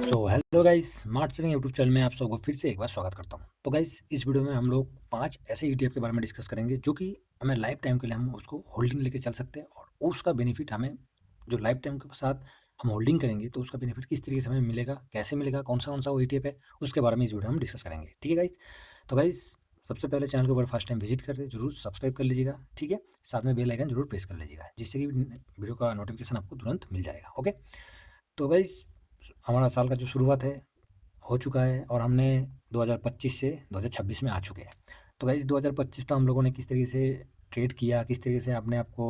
Hello guys, smart saving YouTube channel में आप सबको फिर से एक बार स्वागत करता हूँ। तो गाइस, इस वीडियो में हम लोग 5 ऐसे ईटीएफ के बारे में डिस्कस करेंगे जो कि हमें लाइफ टाइम के लिए हम उसको होल्डिंग लेके चल सकते हैं और उसका बेनिफिट हमें जो लाइफ टाइम के साथ हम होल्डिंग करेंगे तो उसका बेनिफिट किस तरीके से हमें मिलेगा, कैसे मिलेगा, कौन सा वो ईटीएफ है, उसके बारे में इस वीडियो में हम डिस्कस करेंगे। ठीक है गाइस? तो गाइस, सबसे पहले चैनल को अगर फर्स्ट टाइम विजिट कर रहे हैं जरूर सब्सक्राइब कर लीजिएगा। ठीक है, साथ में बेल आइकन जरूर प्रेस कर लीजिएगा जिससे कि वीडियो का नोटिफिकेशन आपको तुरंत मिल जाएगा। ओके, तो गाइस, हमारा साल का जो शुरुआत है हो चुका है और हमने 2025 से 2026 में आ चुके हैं। तो गाइस, 2025 तो हम लोगों ने किस तरीके से ट्रेड किया, किस तरीके से अपने आप को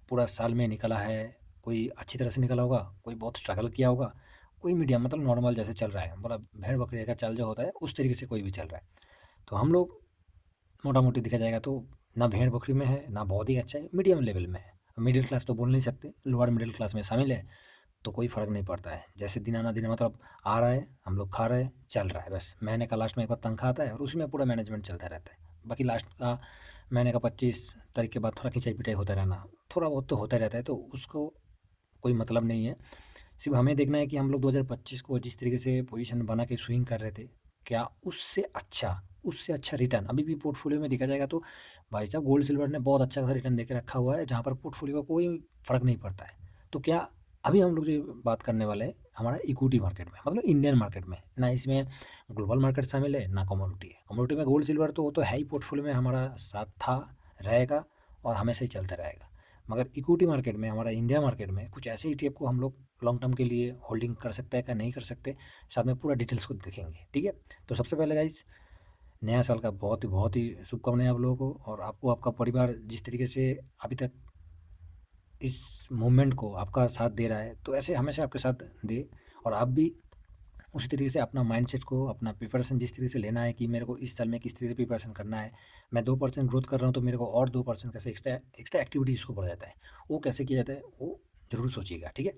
पूरा साल में निकला है। कोई अच्छी तरह से निकला होगा, कोई बहुत स्ट्रगल किया होगा, कोई मीडियम मतलब नॉर्मल जैसे चल रहा है, मतलब भेड़ बकरी का चाल जो होता है उस तरीके से कोई भी चल रहा है। तो हम लोग मोटा मोटी देखा जाएगा तो ना भेड़ बकरी में है ना बहुत ही अच्छा है, मीडियम लेवल में है। मिडिल क्लास तो बोल नहीं सकते, लोअर मिडिल क्लास में शामिल है। तो कोई फ़र्क नहीं पड़ता है, जैसे दिन आना दिन मतलब आ रहा है, हम लोग खा रहे हैं, चल रहा है, बस महीने का लास्ट में एक बार तनख्वाह आता है और उसी में पूरा मैनेजमेंट चलता रहता है। बाकी लास्ट का महीने का 25 तारीख के बाद थोड़ा खिंचाई पिटाई होता रहना, थोड़ा बहुत तो होता रहता है, तो उसको कोई मतलब नहीं है। सिर्फ हमें देखना है कि हम लोग 2025 को जिस तरीके से पोजीशन बना के स्विंग कर रहे थे, क्या उससे अच्छा रिटर्न अभी भी पोर्टफोलियो में देखा जाएगा तो भाई साहब गोल्ड सिल्वर ने बहुत अच्छा खासा रिटर्न देके रखा हुआ है, जहाँ पर पोर्टफोलियो का कोई फ़र्क नहीं पड़ता है। तो क्या अभी हम लोग जो बात करने वाले हैं हमारा इक्विटी मार्केट में, मतलब इंडियन मार्केट में, ना इसमें ग्लोबल मार्केट शामिल है ना कमोडिटी है। कमोडिटी में गोल्ड सिल्वर तो वो तो है ही, पोर्टफोलियो में हमारा साथ था, रहेगा और हमेशा ही चलता रहेगा। मगर इक्विटी मार्केट में, हमारा इंडिया मार्केट में कुछ ऐसे ईटीएफ को हम लोग लॉन्ग टर्म के लिए होल्डिंग कर सकते हैं क्या नहीं कर सकते, साथ में पूरा डिटेल्स को देखेंगे। ठीक है, तो सबसे पहले गाइस, नया साल का बहुत ही शुभकामनाएं आप लोगों को, और आपको आपका परिवार जिस तरीके से अभी तक इस मूवमेंट को आपका साथ दे रहा है तो ऐसे हमेशा आपके साथ दे। और आप भी उसी तरीके से अपना माइंडसेट को, अपना प्रिपरेशन जिस तरीके से लेना है कि मेरे को इस साल में किस तरीके से प्रिपरेशन करना है। मैं 2% ग्रोथ कर रहा हूँ तो मेरे को और 2% कैसे एक्स्ट्रा एक्स्ट्रा एक्टिविटीज़ को बोला जाता है, वो कैसे किया जाता है वो ज़रूर सोचिएगा। ठीक है,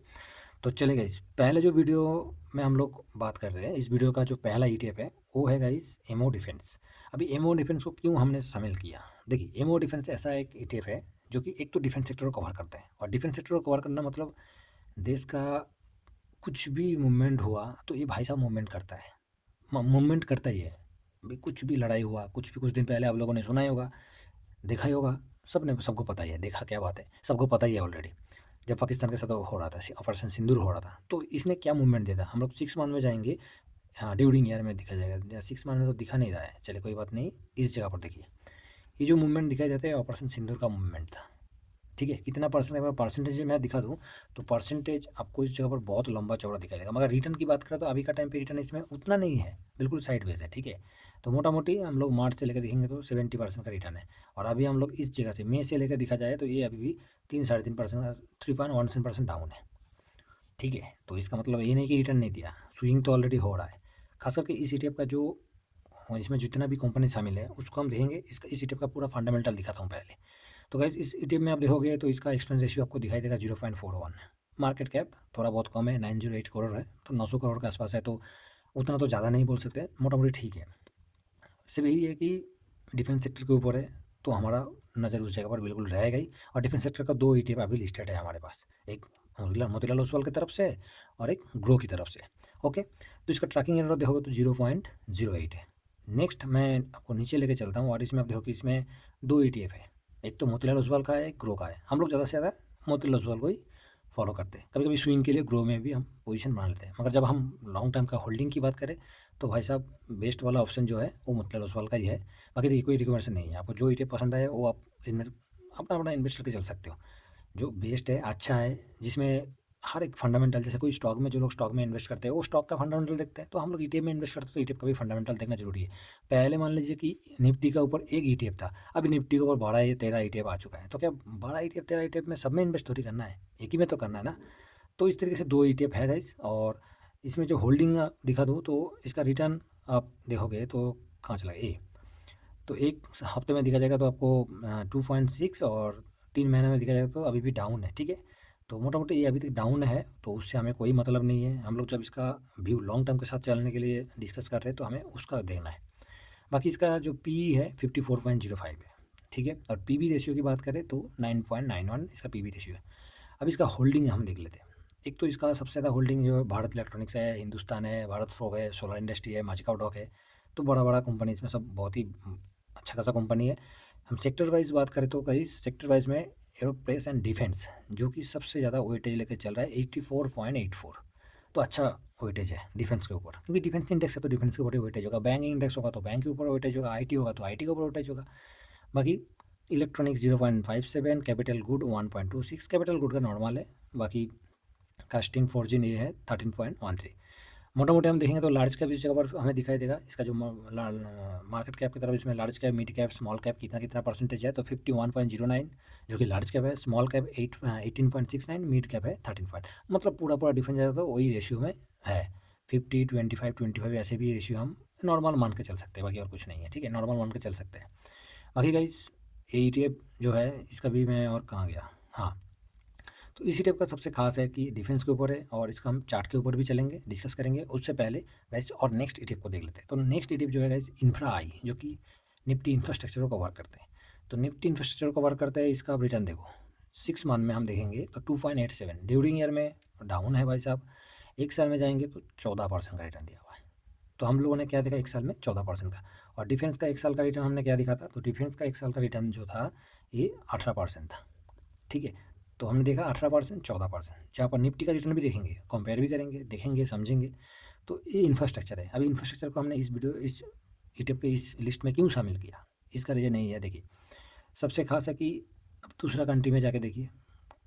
तो चलेगा इस पहले जो वीडियो में हम लोग बात कर रहे हैं, इस वीडियो का जो पहला ईटीएफ है वो है गाइस एमओ डिफेंस। अभी एमओ डिफेंस को क्यों हमने शामिल किया? देखिए, एमओ डिफेंस ऐसा एक ईटीएफ है जो कि एक तो डिफेंस सेक्टर को कवर करता है, और डिफेंस सेक्टर को कवर करना मतलब देश का कुछ भी मूवमेंट हुआ तो ये भाई साहब मूवमेंट करता है, मूवमेंट करता ही है। भाई कुछ भी लड़ाई हुआ, कुछ भी कुछ दिन पहले आप लोगों ने सुना ही होगा, देखा ही होगा, सबको पता ही है, देखा क्या बात है, सबको पता ही है ऑलरेडी। जब पाकिस्तान के साथ वो हो रहा था, ऑपरेशन सिंदूर हो रहा था, तो इसने क्या मूवमेंट दिया था। हम लोग 6 मंथ में जाएंगे, हाँ ड्यूरिंग ईयर में दिखा जाएगा, 6 मंथ में तो दिखा नहीं रहा है, चलिए कोई बात नहीं। इस जगह पर देखिए, ये जो मूवमेंट दिखाई देता है ऑपरेशन सिंदूर का मूवमेंट था। ठीक है, कितना परसेंट, अगर परसेंटेज मैं दिखा दूँ तो परसेंटेज आपको इस जगह पर बहुत लंबा चौड़ा दिखाई देगा। मगर रिटर्न की बात करें तो अभी का टाइम पे रिटर्न इसमें उतना नहीं है, बिल्कुल साइडवेज है। ठीक है, तो मोटा मोटी हम लोग मार्च से लेकर देखेंगे तो 70% का रिटर्न है। और अभी हम लोग इस जगह से मई से लेकर देखा जाए तो ये अभी भी 3-3.5% का 3.17% डाउन है। ठीक है, तो इसका मतलब ये नहीं कि रिटर्न नहीं दिया, स्विंग तो ऑलरेडी हो रहा है। खास करके इस ईटीएफ का जो, इसमें जितना भी कंपनी शामिल है उसको हम देखेंगे, इसका इस ईटीएफ का पूरा फंडामेंटल दिखाता हूँ पहले। तो गाइस, इस ईटीएफ में आप देखोगे तो इसका एक्सपेंस रेशियो आपको दिखाई देगा 0.41। मार्केट कैप थोड़ा बहुत कम है, 908 करोड़ है, तो 900 करोड़ के आसपास है, तो उतना तो ज़्यादा नहीं बोल सकते, मोटा मोटी ठीक है। सिर्फ यही है कि डिफेंस सेक्टर के ऊपर है तो हमारा नज़र उस जगह पर बिल्कुल रहेगा ही। और डिफेंस सेक्टर का 2 ईटीएफ अभी लिस्टेड है हमारे पास, एक मोतीलाल ओसवाल की तरफ से और एक ग्रो की तरफ से। ओके, तो इसका ट्रैकिंग एरर देखोगे तो 0.08 है। नेक्स्ट मैं आपको नीचे लेके चलता हूँ और इसमें आप देखो कि इसमें 2 ईटीएफ है, एक तो मोतीलाल ओसवाल का है, एक ग्रो का है। हम लोग ज़्यादा से ज़्यादा मोतीलाल ओसवाल को ही फॉलो करते हैं, कभी कभी स्विंग के लिए ग्रो में भी हम पोजीशन बना लेते हैं। मगर जब हम लॉन्ग टाइम का होल्डिंग की बात करें तो भाई साहब बेस्ट वाला ऑप्शन जो है वो मोतीलाल ओसवाल का ही है। बाकी देखिए, कोई रिकमेंडेशन नहीं है, आपको जो ईटीएफ पसंद आए वो आप इनमें अपना अपना इन्वेस्ट करके चल सकते हो। जो बेस्ट है, अच्छा है, जिसमें हर एक फंडामेंटल, जैसे कोई स्टॉक में, जो लोग स्टॉक में इन्वेस्ट करते हैं वो स्टॉक का फंडामेंटल देखते हैं, तो हम लोग ईटीएफ में इन्वेस्ट करते हैं तो ईटीएफ का भी फंडामेंटल देखना जरूरी है। पहले मान लीजिए कि निफ्टी का ऊपर एक ईटीएफ था, अभी निफ्टी के ऊपर 12 या 13 ईटीएफ आ चुका है, तो क्या 12 ईटीएफ 13 ईटीएफ में सब में इन्वेस्ट थोड़ी करना है, एक ही में तो करना है ना। तो इस तरीके से 2 ईटीएफ है गाइस। और इसमें जो होल्डिंग दिखा दूँ तो इसका रिटर्न आप देखोगे तो कहाँ चला ए, तो एक हफ्ते में देखा जाएगा तो आपको 2.6, और 3 महीने में देखा जाएगा तो अभी भी डाउन है। ठीक है, तो मोटा मोटी ये अभी तक डाउन है, तो उससे हमें कोई मतलब नहीं है। हम लोग जब इसका व्यू लॉन्ग टर्म के साथ चलने के लिए डिस्कस कर रहे हैं तो हमें उसका देखना है। बाकी इसका जो पी है 54.05 है। ठीक है, और पी बी रेशियो की बात करें तो 9.91 इसका पी बी रेशियो है। अब इसका होल्डिंग हम देख लेते हैं। एक तो इसका सबसे ज़्यादा होल्डिंग जो है भारत इलेक्ट्रॉनिक्स है, हिंदुस्तान है, भारत फ्रोग है, सोलर इंडस्ट्री है, माजिका डॉक है। तो बड़ा-बड़ा कंपनी इसमें सब बहुत ही अच्छा खासा कंपनी है। हम सेक्टर वाइज़ बात करें तो कई सेक्टर वाइज़ में एरोस्पेस एंड डिफेंस जो कि सबसे ज़्यादा वेटेज लेके चल रहा है 84.84। तो अच्छा वेटेज है डिफेंस के ऊपर, क्योंकि डिफेंस इंडेक्स है तो डिफेंस के ऊपर ही वेटेज होगा। बैंकिंग इंडेक्स होगा तो बैंक के ऊपर वेटेज होगा, आईटी होगा तो आईटी के ऊपर वेटेज होगा। बाकी electronics 0.57, capital good 1.26। Capital good का नॉर्मल है। बाकी कास्टिंग फॉर्जिन ये है 13.13। मोटा-मोटी हम देखेंगे तो लार्ज कैप इस जगह पर हमें दिखाई देगा। इसका जो मार्केट कैप की तरफ इसमें large cap, mid cap, small cap कितना परसेंटेज है तो 51.09 जो कि लार्ज कैप है, स्मॉल कैप 18.69, मिड कैप है 13 पॉइंट। मतलब पूरा डिफरेंस जाएगा तो वही रेशियो में है। 50, 25, 25 ऐसे भी रेशियो हम नॉर्मल मान के चल सकते हैं, बाकी और कुछ नहीं है। ठीक है, नॉर्मल मान के चल सकते हैं। बाकी गाइस ये ETF जो है इसका भी मैं और कहाँ गया, हाँ, तो इसी टाइप का सबसे खास है कि डिफेंस के ऊपर है और इसका हम चार्ट के ऊपर भी चलेंगे, डिस्कस करेंगे। उससे पहले गाइस और नेक्स्ट ETF को देख लेते हैं। तो नेक्स्ट ETF जो है गाइस इंफ्रा आई, जो कि निफ्टी इंफ्रास्ट्रक्चर को कवर करते हैं। तो निफ्टी इंफ्रास्ट्रक्चर को कवर करते हैं, इसका रिटर्न देखो 6 मंथ में हम देखेंगे तो 2.87 ड्यूरिंग ईयर में डाउन है भाई साहब। एक साल में जाएंगे तो 14% का रिटर्न दिया हुआ है। तो हम लोगों ने क्या देखा, एक साल में 14% का। और डिफेंस का एक साल का रिटर्न हमने क्या दिखा था, तो डिफेंस का एक साल का रिटर्न जो था ये 18% था। ठीक है, तो हमने देखा 18%, 14%। जहाँ पर निफ्टी का रिटर्न भी देखेंगे, कंपेयर भी करेंगे, देखेंगे, समझेंगे। तो ये इंफ्रास्ट्रक्चर है। अभी इंफ्रास्ट्रक्चर को हमने इस यूट्यूब के इस लिस्ट में क्यों शामिल किया, इसका रीज़न यही है। देखिए, सबसे खास है कि अब दूसरा कंट्री में जाके देखिए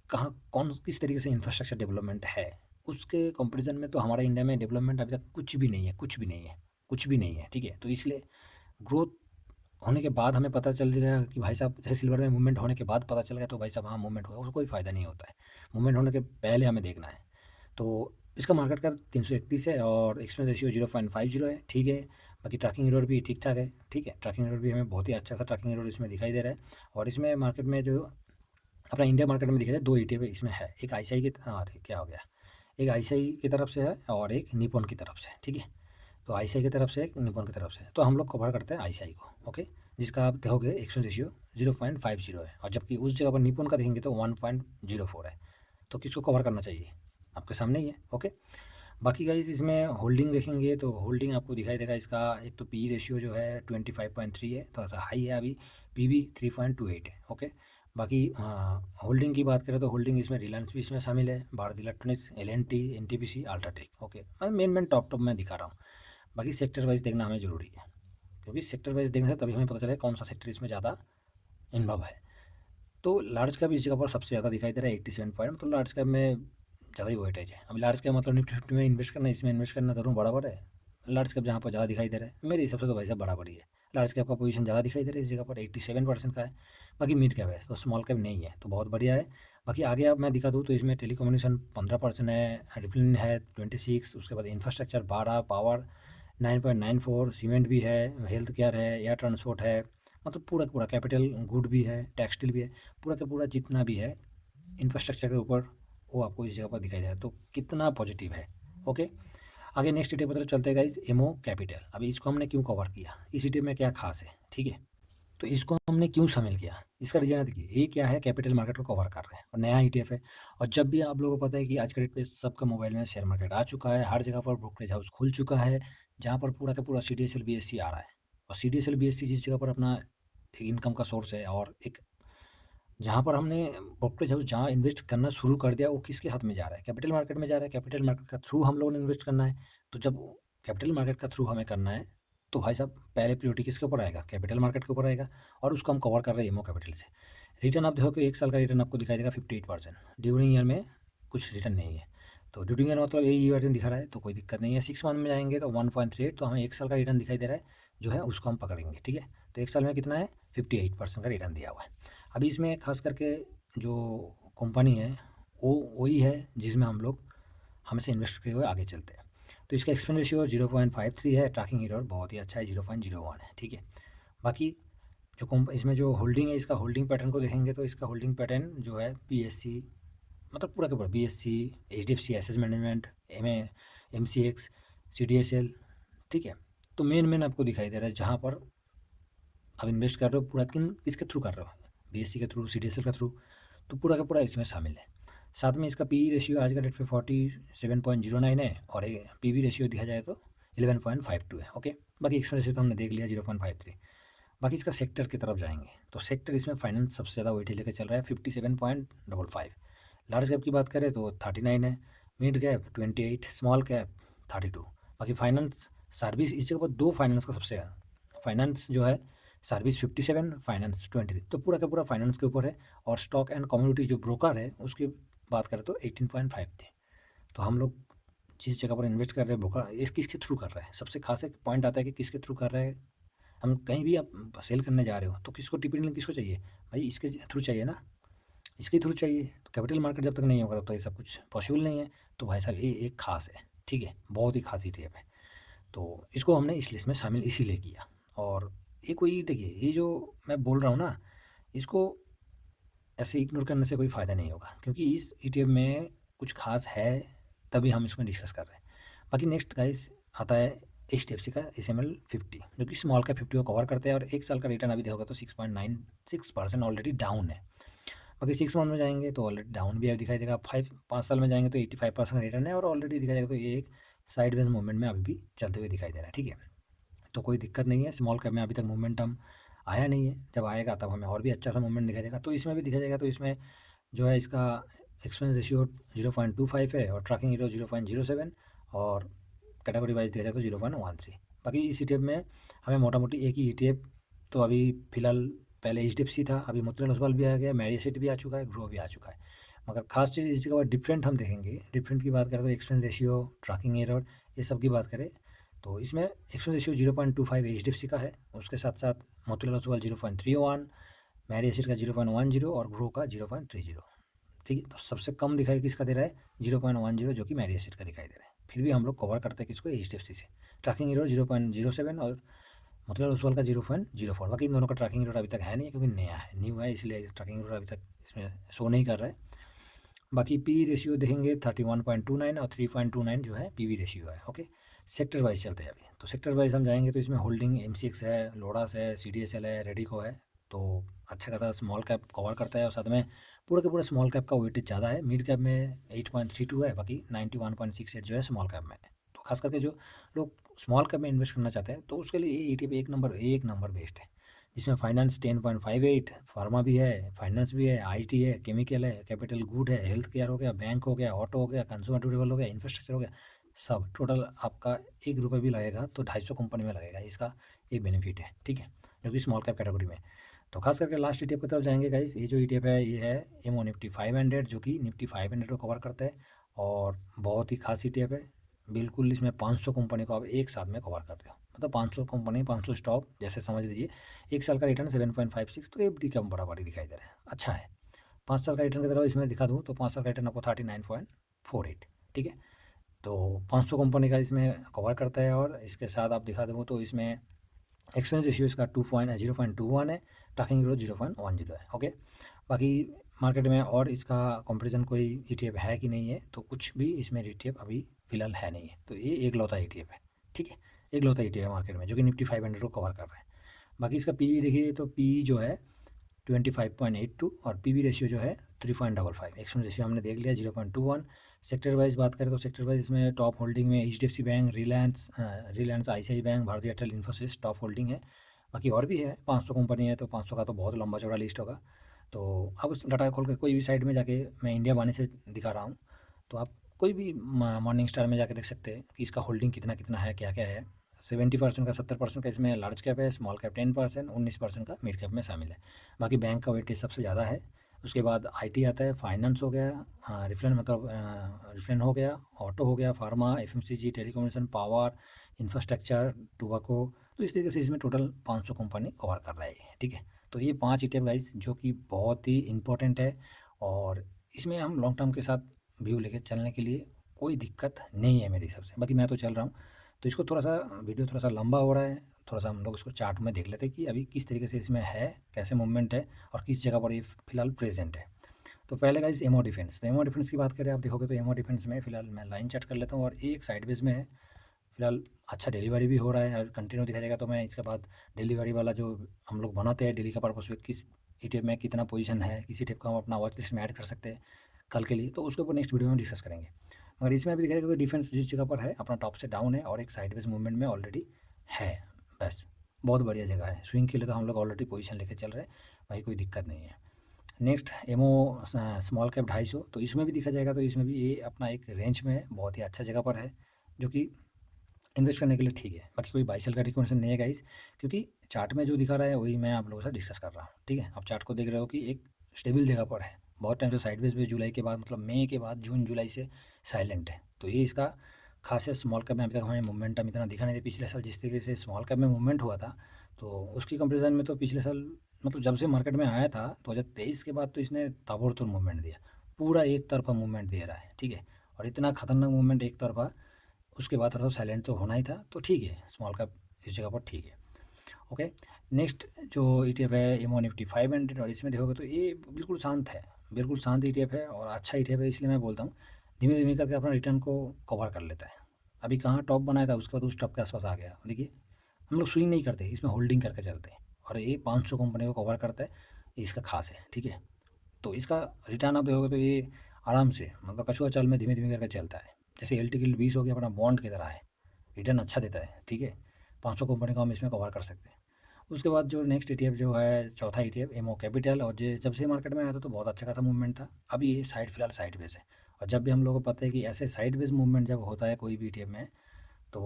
कहाँ कौन किस तरीके से इंफ्रास्ट्रक्चर डेवलपमेंट है। उसके कंपैरिजन में तो हमारे इंडिया में डेवलपमेंट अभी तक कुछ भी नहीं है, कुछ भी नहीं है, कुछ भी नहीं है। ठीक है, तो इसलिए ग्रोथ होने के बाद हमें पता चल गया कि भाई साहब, जैसे सिल्वर में मूवमेंट होने के बाद पता चल गया तो भाई साहब हाँ मूवमेंट हुआ, उसका कोई फ़ायदा नहीं होता है। मूवमेंट होने के पहले हमें देखना है। तो इसका मार्केट कैप 331 है और एक्सपेंस रेशियो 0.50 है। ठीक है, बाकी ट्रैकिंग एरर भी ठीक ठाक है। ठीक है, ट्रैकिंग एरर भी हमें बहुत ही अच्छा सा ट्रैकिंग एरर इसमें दिखाई दे रहा है। और इसमें मार्केट में जो अपना इंडिया मार्केट में दिखा जाए, दो ETF इसमें है। एक आईसीआई की, अरे क्या हो गया, एक आईसीआई की तरफ से है और एक निपॉन की तरफ से। ठीक है, तो आईसीआई की तरफ से एक, निपॉन की तरफ से। तो हम लोग कवर करते हैं आईसीआई को। ओके, जिसका आप देखोगे एक्सपेंस रेशियो 0.50 है और जबकि उस जगह पर निपॉन का देखेंगे तो 1.04 है। तो किसको कवर करना चाहिए, आपके सामने ही है। ओके, बाकी गाइस इसमें होल्डिंग देखेंगे तो होल्डिंग आपको दिखाई देगा। इसका एक तो पी रेशियो जो है 25.3 है, थोड़ा सा हाई है। अभी पीबी 3.28 है। ओके, बाकी होल्डिंग की बात करें तो होल्डिंग इसमें रिलायंस भी इसमें शामिल है, Bharat electronics, L&T, NTPC, UltraTech. Okay, मैं मेन टॉप टॉप में दिखा रहा हूँ। बाकी सेक्टर वाइज देखना हमें ज़रूरी है, क्योंकि सेक्टर वाइज देखने से तभी हमें पता चलेगा कौन सा सेक्टर इसमें ज़्यादा इन्वॉल्व है। तो लार्ज कैप इस जगह पर सबसे ज़्यादा दिखाई दे रहा है 87 पॉइंट, मतलब लार्ज कैप में ज़्यादा ही वेटेज है। अभी लार्ज कैप मतलब निफ्टी 50 में इन्वेस्ट करना, इसमें इन्वेस्ट करना दोनों बराबर है। लार्ज कैप जहाँ पर ज़्यादा दिखाई दे रहा है मेरे हिसाब से तो भाई साहब बराबर ही है। लार्ज कैप का पोजीशन ज़्यादा दिखाई दे रहा है इस जगह पर, 87% का है। बाकी मिड कैप है तो स्मॉल कैप नहीं है, तो बहुत बढ़िया है। बाकी आगे अब मैं दिखा दूँ तो इसमें टेलीकम्युनिकेशन 15% है, रिफिलिंग है 26, उसके बाद इंफ्रास्ट्रक्चर 12, पावर 9.94, सीमेंट भी है, हेल्थ केयर है, एयर ट्रांसपोर्ट है। मतलब पूरा का पूरा कैपिटल गुड भी है, टेक्सटाइल भी है, पूरा का पूरा जितना भी है इंफ्रास्ट्रक्चर के ऊपर वो आपको इस जगह पर दिखाई दे रहा है। तो कितना पॉजिटिव है। ओके, आगे नेक्स्ट ईटीएफ पर चलते हैं गाइस, एमओ कैपिटल। अभी इसको हमने क्यों कवर किया, इस ईटीएफ में क्या खास है। ठीक है, तो इसको हमने क्यों शामिल किया, इसका रीजन है। देखिए, ये क्या है, कैपिटल मार्केट को कवर कर रहे हैं और नया ETF है। और जब भी आप लोगों को पता है कि आज के डेट पे सबका मोबाइल में शेयर मार्केट आ चुका है, हर जगह पर ब्रोकरेज हाउस खुल चुका है, जहाँ पर पूरा का पूरा CDSL BSC आ रहा है। और CDSL BSC जिस जगह पर अपना एक इनकम का सोर्स है और एक जहाँ पर हमने ब्रोकरेज हाउस जहाँ इन्वेस्ट करना शुरू कर दिया, वो किसके हाथ में जा रहा है, कैपिटल मार्केट में जा रहा है। कैपिटल मार्केट का थ्रू हम लोगों ने इन्वेस्ट करना है। तो जब कैपिटल मार्केट का थ्रू हमें करना है तो भाई साहब पहले प्रियोरिटी किसके ऊपर आएगा, कैपिटल मार्केट के ऊपर आएगा। और उसको हम कवर कर रहे हैं एमओ कैपिटल से। रिटर्न आप देखो कि एक साल का रिटर्न आपको दिखाई देगा 58%। ड्यूरिंग ईयर में कुछ रिटर्न नहीं है। तो ड्यूरिंग ईयर मतलब यही रिटर्न दिखा रहा है तो कोई दिक्कत नहीं है। 6 मंथ में जाएंगे तो 1.38, तो हमें एक साल का रिटर्न दिखाई दे रहा है जो है उसको हम पकड़ेंगे। ठीक है, तो एक साल में कितना है, 58% का रिटर्न दिया हुआ है। अभी इसमें खास करके जो कंपनी है वो वही है जिसमें हम लोग हमें इन्वेस्ट करते हुए आगे चलते हैं। तो इसका एक्सपेंस रेशियो 0.53 है, ट्रैकिंग एरर बहुत ही अच्छा है 0.01 है। ठीक है, बाकी जो इसमें जो होल्डिंग है, इसका होल्डिंग पैटर्न को देखेंगे तो इसका होल्डिंग पैटर्न जो है PSC, मतलब पूरा का पूरा BSC, HDFC asset management, MCX, CDSL। ठीक है, तो मेन आपको दिखाई दे रहा है जहाँ पर आप इन्वेस्ट कर रहे हो, पूरा किसके थ्रू कर रहे हो, BSC के थ्रू, CDSL के थ्रू। तो पूरा का पूरा इसमें शामिल है। साथ में इसका पी रेशियो आज का डेट पे 47.09 है और पी वी रेशियो देखा जाए तो 11.52 है। ओके, बाकी एक्सपेंस रेशियो तो हमने देख लिया 0.53। बाकी इसका सेक्टर की तरफ जाएंगे तो सेक्टर इसमें फाइनेंस सबसे ज़्यादा वेटेज लेकर चल रहा है 57.55। लार्ज कैप की बात करें तो 39 है, मिड कैप 28, स्मॉल कैप 32। बाकी फाइनेंस सर्विस इस जगह पर दो फाइनेंस का सबसे फाइनेंस जो है सर्विस 57, फाइनेंस 23, तो पूरा का पूरा फाइनेंस के ऊपर है। और स्टॉक एंड कम्युनिटी जो ब्रोकर है उसकी बात करें तो 18.5 थे। तो हम लोग जिस जगह पर इन्वेस्ट कर रहे हैं ब्रोकर इस किसके थ्रू कर रहे हैं, सबसे खास एक पॉइंट आता है कि किसके थ्रू कर रहे हैं। हम कहीं भी आप सेल करने जा रहे हो तो किसको टिपिकल लिंक किसको चाहिए भाई, इसके थ्रू चाहिए ना, इसके थ्रू चाहिए। तो कैपिटल मार्केट जब तक नहीं होगा तब तक ये सब कुछ पॉसिबल नहीं है। तो भाई साहब ये एक खास है, ठीक है, बहुत ही खास ETF है। तो इसको हमने इस लिस्ट में शामिल इसीलिए किया। और ये कोई देखिए ये जो मैं बोल रहा हूँ ना, इसको ऐसे इग्नोर करने से कोई फ़ायदा नहीं होगा क्योंकि इस ETF में कुछ खास है, तभी हम इसमें डिस्कस कर रहे हैं। बाकी नेक्स्ट गाइस आता है HDFC का SML 50 जो कि स्मॉल कैप 50 को कवर करते हैं और एक साल का रिटर्न अभी देखोगे तो 6.96% ऑलरेडी डाउन है। बाकी 6 मंथ में जाएंगे तो ऑलरेडी डाउन भी दिखाई देगा। 5 साल में जाएंगे तो 85% रिटर्न है और ऑलरेडी दिखाई देगा। तो ये एक साइडवेज मूवमेंट में अभी भी चलते हुए दिखाई दे रहा है, ठीक है। तो कोई दिक्कत नहीं है, स्मॉल कैप में अभी तक मोमेंटम आया नहीं है, जब आएगा तब हमें और भी अच्छा सा मूवमेंट दिखाई देगा। तो इसमें भी दिखाई देगा। तो इसमें जो है इसका एक्सपेंस रेशियो 0.25 है और ट्रैकिंग हीरो 0.07 और कैटेगरी वाइज देखा जाए तो 0.13। बाकी इस ETF में हमें मोटा मोटी एक ही ETF तो अभी फ़िलहाल पहले HDFC था, अभी मोतीलाल ओसवाल भी आ गया, मेडिसेट भी आ चुका है, ग्रो भी आ चुका है। मगर खास चीज़ इस जगह पर डिफरेंट हम देखेंगे, डिफरेंट की बात करें तो एक्सपेंस रेशियो, ट्रैकिंग एरर, ये सब की बात करें तो इसमें एक्सपेंस रेशियो 0.25 HDFC का है, उसके साथ साथ मोतीलाल ओसवाल 0.31, मेडिसेट का 0.10 और ग्रो का 0.30। ठीक है, तो सबसे कम दिखाई किसका दे रहा है 0.10 जो कि मेडिसेट का दिखाई दे रहा है। फिर भी हम लोग कवर करते हैं किसको HDFC से। ट्रैकिंग एरर 0.07 और मतलब ओसवाल का 0.04। बाकी इन दोनों का ट्रैकिंग एरर अभी तक है नहीं क्योंकि नया है, न्यू है, इसलिए ट्रैकिंग एरर अभी तक इसमें शो नहीं कर रहा है। बाकी पी रेशियो देखेंगे 31.29 और 3.29 जो है पी वी रेशियो है। ओके, सेक्टर वाइज चलते हैं अभी। तो सेक्टर वाइज हम जाएंगे तो इसमें होल्डिंग MCX है, लोडास है, CDSL है, रेडिको है। तो अच्छा खासा स्मॉल कैप कवर करता है और साथ में पूरा का पूरा स्मॉल कैप का वेटेज ज़्यादा है। मिड कैप में 8.32 है, बाकी 91.68 जो है स्मॉल कैप में। तो खास करके जो लोग स्मॉल कैप में इन्वेस्ट करना चाहते हैं तो उसके लिए ये ETF एक नंबर बेस्ट है, जिसमें फाइनेंस 10.58, फार्मा भी है, फाइनेंस भी है, IT है, केमिकल है, कैपिटल गुड है, हेल्थ केयर हो गया, बैंक हो गया, ऑटो हो गया, कंज्यूमर ड्यूरेबल हो गया, इंफ्रास्ट्रक्चर हो गया। सब टोटल आपका ₹1 भी लगेगा तो 250 कंपनी में लगेगा, इसका एक बेनिफिट है, ठीक है, जो कि स्मॉल कैप कैटेगरी में। तो खास करके लास्ट ETF की तरफ जाएंगे गाइस। ये जो ETF है ये है एमओ निफ्टी 500 जो कि निफ्टी 500 को कवर करता है और बहुत ही खास ETF है। बिल्कुल इसमें 500 कंपनी को आप एक साथ में कवर कर रहे हो, मतलब 500 कंपनी 500 स्टॉक जैसे समझ लीजिए। एक साल का रिटर्न 7.56, तो FD का बराबर ही दिखाई दे रहा है, अच्छा है। 5 साल का रिटर्न की तरफ इसमें दिखा दूँ तो 5 साल का रिटर्न आपको 39.48, ठीक है। तो 500 कंपनी का इसमें कवर करता है और इसके साथ आप दिखा दूँ तो इसमें एक्सपेंस रेशियो इसका 0.21 है, ट्रैकिंग एरर 0.10 है। ओके, बाकी मार्केट में और इसका कंपैरिजन कोई ETF है कि नहीं है तो कुछ भी इसमें ETF अभी फ़िलहाल है नहीं है। तो ये एक लौता ETF है, ठीक है, एक लौता ETF है मार्केट में जो कि निफ्टी 500 को कवर कर रहा है। बाकी इसका PE देखिए तो PE जो है 25.82 और पी वी रेशियो जो है 3.55। एक्सपेंस रेशियो हमने देख लिया 0.21। सेक्टर वाइज बात करें तो सेक्टर वाइज इसमें टॉप होल्डिंग में HDFC bank, Reliance ICICI bank, भारतीय एयरटेल, इन्फोसिस टॉप होल्डिंग है। बाकी और भी है, 500 कंपनी है तो 500 का तो बहुत लंबा चौड़ा लिस्ट होगा। तो अब उस डाटा खोल के कोई भी साइट में जाके, मैं इंडिया वाणी से दिखा रहा हूँ, तो आप कोई भी मॉर्निंग स्टार में जाके देख सकते हैं कि इसका होल्डिंग कितना कितना है, क्या क्या है। 70% का, 70% का इसमें लार्ज कैप है, स्मॉल कैप 10%, 19% का मिड कैप में शामिल है। बाकी बैंक का वेटेज सबसे ज़्यादा है। उसके बाद IT आता है, फाइनेंस हो गया, रिफरेंट हो गया, ऑटो हो गया, pharma, FMCG, telecommunication, power, infrastructure, tobacco. तो इस तरीके से इसमें टोटल 500 कंपनी कवर कर रहा है, ठीक है। तो ये 5 ETF गाइस जो कि बहुत ही इंपॉर्टेंट है और इसमें हम लॉन्ग टर्म के साथ व्यू लेके चलने के लिए कोई दिक्कत नहीं है मेरे हिसाब से। बाकी मैं तो चल रहा हूँ, तो इसको थोड़ा सा वीडियो थोड़ा सा लंबा हो रहा है, थोड़ा सा हम लोग इसको चार्ट में देख लेते हैं कि अभी किस तरीके से इसमें है, कैसे मूवमेंट है और किस जगह पर ये फिलहाल प्रेजेंट है। तो पहले गाइस एमओ डिफेंस, तो एमओ डिफेंस की बात करें आप देखोगे तो एमओ डिफेंस में फिलहाल मैं लाइन चार्ट कर लेता हूँ और एक साइडवेज में है फिलहाल। अच्छा डिलीवरी भी हो रहा है और कंटिन्यू दिखा जाएगा। तो मैं इसके बाद डिलीवरी वाला जो हम लोग बनाते हैं डेली का पर्पस पे, किस ETF में कितना पोजीशन है, किसी टाइप का हम अपना वॉच लिस्ट में ऐड कर सकते हैं। कल के लिए, तो उसके ऊपर नेक्स्ट वीडियो में डिस्कस करेंगे। मगर इसमें अभी दिखाएगा कि डिफेंस जिस जगह पर है अपना टॉप से डाउन है और एक साइडवेज मूवमेंट में ऑलरेडी है, बस बहुत बढ़िया जगह है। स्विंग के लिए तो हम लोग ऑलरेडी पोजीशन लेके चल रहे हैं, भाई कोई दिक्कत नहीं है। नेक्स्ट एमओ स्मॉल कैप 250, तो इसमें भी दिखा जाएगा, तो इसमें भी ये अपना एक रेंज में है, बहुत ही अच्छा जगह पर है, जो कि इन्वेस्ट करने के लिए ठीक है। बाकी कोई बाई सेल का रिकमेंडेशन नहीं है गाइस, क्योंकि चार्ट में जो दिखा रहा है वही मैं आप लोगों से डिस्कस कर रहा हूँ, ठीक है। आप चार्ट को देख रहे हो कि एक स्टेबल जगह पर है, बहुत टाइम से साइडवेज में, जुलाई के बाद मतलब मई के बाद जून जुलाई से साइलेंट है। तो ये इसका खास है। स्मॉल कैप में अभी तक हमें मोमेंटम इतना दिखा नहीं था। पिछले साल जिस तरीके से स्मॉल कैप में मूवमेंट हुआ था, तो उसकी कंपेरिजन में तो पिछले साल मतलब जब से मार्केट में आया था 2023 के बाद, तो इसने ताबड़तोड़ मूवमेंट दिया, पूरा एक तरफा मूवमेंट दे रहा है, ठीक है। और इतना खतरनाक मूवमेंट एक तरफा, उसके बाद थोड़ा साइलेंट तो होना ही था, तो ठीक है, स्मॉल कैप इस जगह पर ठीक है। ओके, नेक्स्ट जो ETF है इमो निफ्टी 500, और इसमें देखोगे तो ये बिल्कुल शांत है, बिल्कुल शांत ETF है और अच्छा ETF है, इसलिए मैं बोलता हूँ धीमे धीमे करके अपना रिटर्न को कवर कर लेता है। अभी कहाँ टॉप बनाया था, उसके बाद उस टॉप के आसपास आ गया। देखिए, हम लोग स्विंग नहीं करते, इसमें होल्डिंग करके चलते हैं, और ये 500 कंपनी को कवर करता है, ये इसका खास है, ठीक है। तो इसका रिटर्न आप देखोगे तो ये आराम से मतलब कछुआ चाल में धीमे धीमे करके चलता है, जैसे एल टी गिल्ड 20 हो गया, अपना बॉन्ड की तरह है, रिटर्न अच्छा देता है, ठीक है। 500 कंपनी को हम इसमें कवर कर सकते हैं। उसके बाद जो नेक्स्ट ETF जो है, चौथा ETF एमओ कैपिटल, और जे जब से मार्केट में आया था तो बहुत अच्छा खासा मूवमेंट था। अभी ये फिलहाल साइड वेज है, और जब भी हम लोगों को पता है कि ऐसे साइड वेज मूवमेंट जब होता है कोई भी ETF में, तो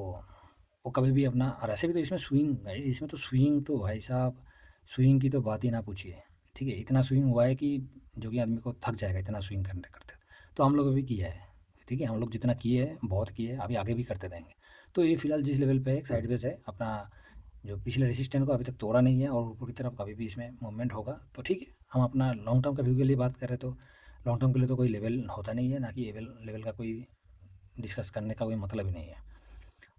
वो कभी भी अपना, और ऐसे भी तो इसमें स्विंग गाइस, इसमें तो स्विंग तो भाई साहब, स्विंग की तो बात ही ना पूछिए, ठीक है। इतना स्विंग हुआ है कि जो कि आदमी को थक जाएगा इतना स्विंग करते करते। तो हम लोग भी किया है, ठीक है, हम लोग जितना किए हैं बहुत किए हैं, अभी आगे भी करते रहेंगे। तो ये फिलहाल जिस लेवल पे है एक साइडवेज है अपना, जो पिछले रेसिस्टेंट को अभी तक तोड़ा नहीं है, और ऊपर की तरफ कभी भी इसमें मूवमेंट होगा तो ठीक है। हम अपना लॉन्ग टर्म का व्यू के लिए बात करें तो लॉन्ग टर्म के लिए तो कोई लेवल होता नहीं है, ना कि लेवल लेवल का कोई डिस्कस करने का कोई मतलब ही नहीं है।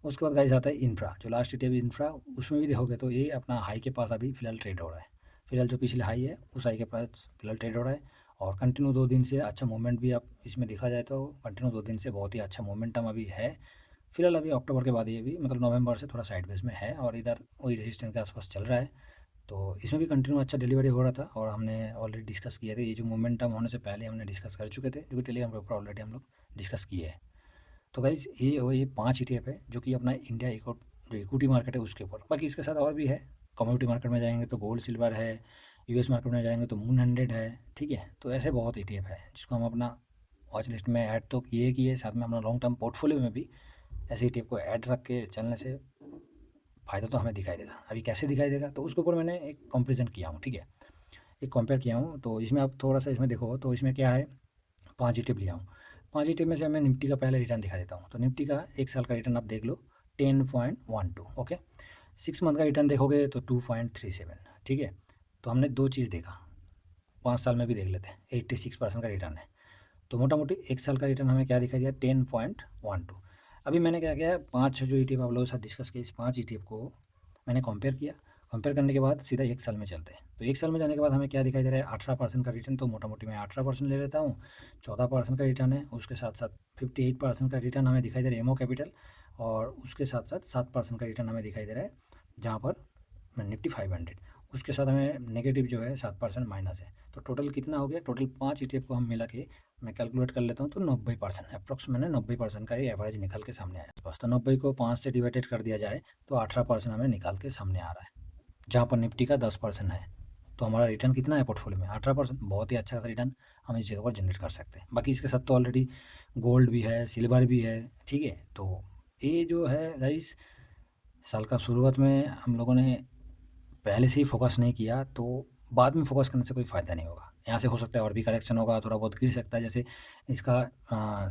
उसके बाद गाइस आता है इंफ्रा, जो लास्ट ETF इंफ्रा, उसमें भी देखोगे तो ये अपना हाई के पास अभी फिलहाल ट्रेड हो रहा है। फिलहाल जो पिछले हाई है उस हाई के पास फिलहाल ट्रेड हो रहा है, और कंटिन्यू 2 दिन से अच्छा मूवमेंट भी आप इसमें देखा जाए तो कंटिन्यू 2 दिन से बहुत ही अच्छा मोमेंटम अभी है। फिलहाल अभी अक्टूबर के बाद ये भी मतलब नवंबर से थोड़ा साइडवेज में है, और इधर वही रेजिस्टेंस के आसपास चल रहा है। तो इसमें भी कंटिन्यू अच्छा डिलीवरी हो रहा था, और हमने ऑलरेडी डिस्कस किए थे, ये जो मोमेंटम होने से पहले हमने डिस्कस कर चुके थे, जो कि टेलीग्राम के ऊपर ऑलरेडी हम लोग डिस्कस किए हैं। तो गाइज़ ये 5 ETF है जो कि अपना इंडिया जो इक्विटी मार्केट है उसके ऊपर। बाकी इसके साथ और भी है, कमोडिटी मार्केट में जाएंगे तो गोल्ड सिल्वर है, US मार्केट में जाएंगे तो मून 100 है, ठीक है। तो ऐसे बहुत ETF है जिसको हम अपना वॉच लिस्ट में ऐड तो किए साथ में अपना लॉन्ग टर्म पोर्टफोलियो में भी ऐसे ETF को ऐड रख के चलने से फ़ायदा तो हमें दिखाई देगा। अभी कैसे दिखाई देगा, तो उसके ऊपर मैंने एक कंपेरिजन किया हूँ, ठीक है, एक कंपेयर किया हूँ। तो इसमें आप थोड़ा सा इसमें देखो तो इसमें क्या है, 5 ETF लिया हूँ। 5 ETF में से मैं निफ्टी का पहले रिटर्न दिखा देता हूँ। तो निफ्टी का 1 साल का रिटर्न आप देख लो, 10.12, ओके। 6 मंथ का रिटर्न देखोगे तो 2.37, ठीक है। तो हमने 2 चीज़ देखा, 5 साल में भी देख लेते हैं, 86% का रिटर्न है। तो मोटा मोटी 1 साल का रिटर्न हमें क्या दिखाई दिया, 10.12। अभी मैंने क्या किया, 5 जो ETF आप लोगों के साथ डिस्कस किए, इस 5 ETF को मैंने कंपेयर किया। कंपेयर करने के बाद सीधा 1 साल में चलते हैं। तो 1 साल में जाने के बाद हमें क्या दिखाई दे रहा है, 18% का रिटर्न। तो मोटा मोटी मैं 18% ले लेता हूँ। 14% का रिटर्न है, उसके साथ साथ 58% का रिटर्न हमें दिखाई दे रहा है एमओ कैपिटल, और उसके साथ साथ 7% का रिटर्न हमें दिखाई दे रहा है जहाँ पर निफ्टी 500। उसके साथ हमें नेगेटिव जो है 7% माइनस है। तो टोटल कितना हो गया, टोटल 5 ETF को हम मिला के मैं कैलकुलेट कर लेता हूँ, तो 90% अप्रॉक्स मैंने 90% का ये एवरेज निकल के सामने आया आसपास। तो 90 को 5 से डिवाइडेड कर दिया जाए तो 18% हमें निकाल के सामने आ रहा है, जहाँ पर निफ्टी का 10% है। तो हमारा रिटर्न कितना है पोर्टफोलियो में, 18%। बहुत ही अच्छा खासा रिटर्न हम इस जगह पर जनरेट कर सकते हैं। बाकी इसके साथ तो ऑलरेडी गोल्ड भी है, सिल्वर भी है, ठीक है। तो ये जो है गाइस, साल का शुरुआत में हम लोगों ने पहले से ही फोकस नहीं किया, तो बाद में फोकस करने से कोई फ़ायदा नहीं होगा। यहाँ से हो सकता है और भी करेक्शन होगा, थोड़ा बहुत गिर सकता है। जैसे इसका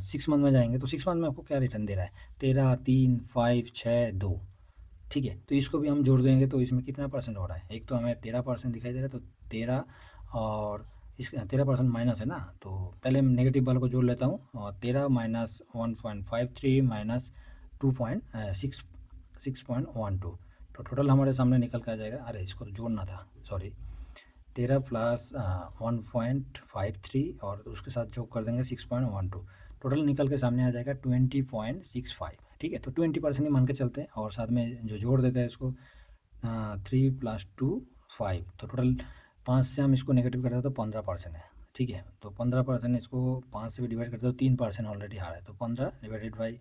6 मंथ में जाएंगे तो 6 मंथ में आपको क्या रिटर्न दे रहा है, 13, 3, 5, 6, 2, ठीक है। तो इसको भी हम जोड़ देंगे तो इसमें कितना परसेंट हो रहा है, एक तो हमें 13% दिखाई दे रहा है, तो 13, और इस 13% माइनस है ना, तो पहले मैं नेगेटिव वाले को जोड़ लेता हूँ, और 13 माइनस 1.53 माइनस 6.12, तो टोटल हमारे सामने निकल कर आ जाएगा। अरे इसको तो जोड़ना था, सॉरी, 13 प्लस 1.53 और उसके साथ जो कर देंगे 6.12, टोटल निकल के सामने आ जाएगा 20.65, ठीक है। तो 20% ही मान के चलते हैं, और साथ में जो जोड़ देते हैं इसको 3 + 2 5, तो टोटल 5 से हम इसको नेगेटिव करते हैं तो 15% है, ठीक है, तो 15% इसको 5 से भी डिवाइड करते हो 3% ऑलरेडी हारा है, तो 15 डिवाइडेड बाई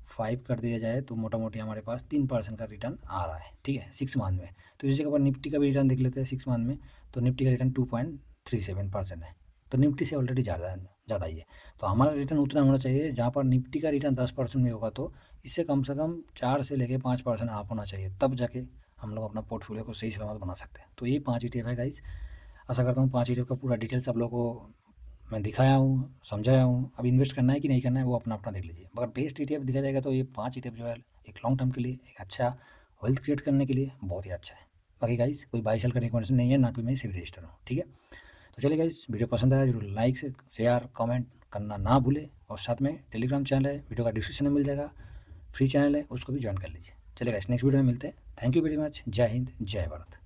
5 कर दिया जाए तो मोटा मोटी हमारे पास 3% का रिटर्न आ रहा है, ठीक है, 6 मंथ में। तो इसी जगह पर निफ्टी का भी रिटर्न देख लेते हैं 6 मंथ में, तो निफ्टी का रिटर्न 2.37% है, तो निफ्टी से ऑलरेडी ज़्यादा ही है। तो हमारा रिटर्न उतना होना चाहिए, जहाँ पर निफ्टी का रिटर्न 10% में होगा तो इससे कम से कम 4 से लेके 5% आप होना चाहिए, तब जाके हम लोग अपना पोर्टफोलियो को सही सलामत बना सकते हैं। तो ये 5 ETF है गाइस। आशा करता हूँ 5 ETF का पूरा डिटेल्स आप लोगों को मैं दिखाया हूँ, समझाया हूँ। अब इन्वेस्ट करना है कि नहीं करना है वो अपना-अपना देख लीजिए। मगर बेस्ट ETF देखा जाएगा तो ये 5 ETF जो है एक लॉन्ग टर्म के लिए एक अच्छा वेल्थ क्रिएट करने के लिए बहुत ही अच्छा है। बाकी गाइस कोई बाय सेल का रिकमेंडेशन नहीं है, ना कोई मैं सेबी रजिस्टर हूँ, ठीक है? तो चलिए गाइस, वीडियो पसंद आया जरूर लाइक से शेयर कमेंट करना ना भूलें, और साथ में टेलीग्राम चैनल है, वीडियो का डिस्क्रिप्शन में मिल जाएगा, फ्री चैनल है, उसको भी ज्वाइन कर लीजिए। चलिए गाइस, नेक्स्ट वीडियो में मिलते हैं। Thank you very much. जय हिंद, जय भारत।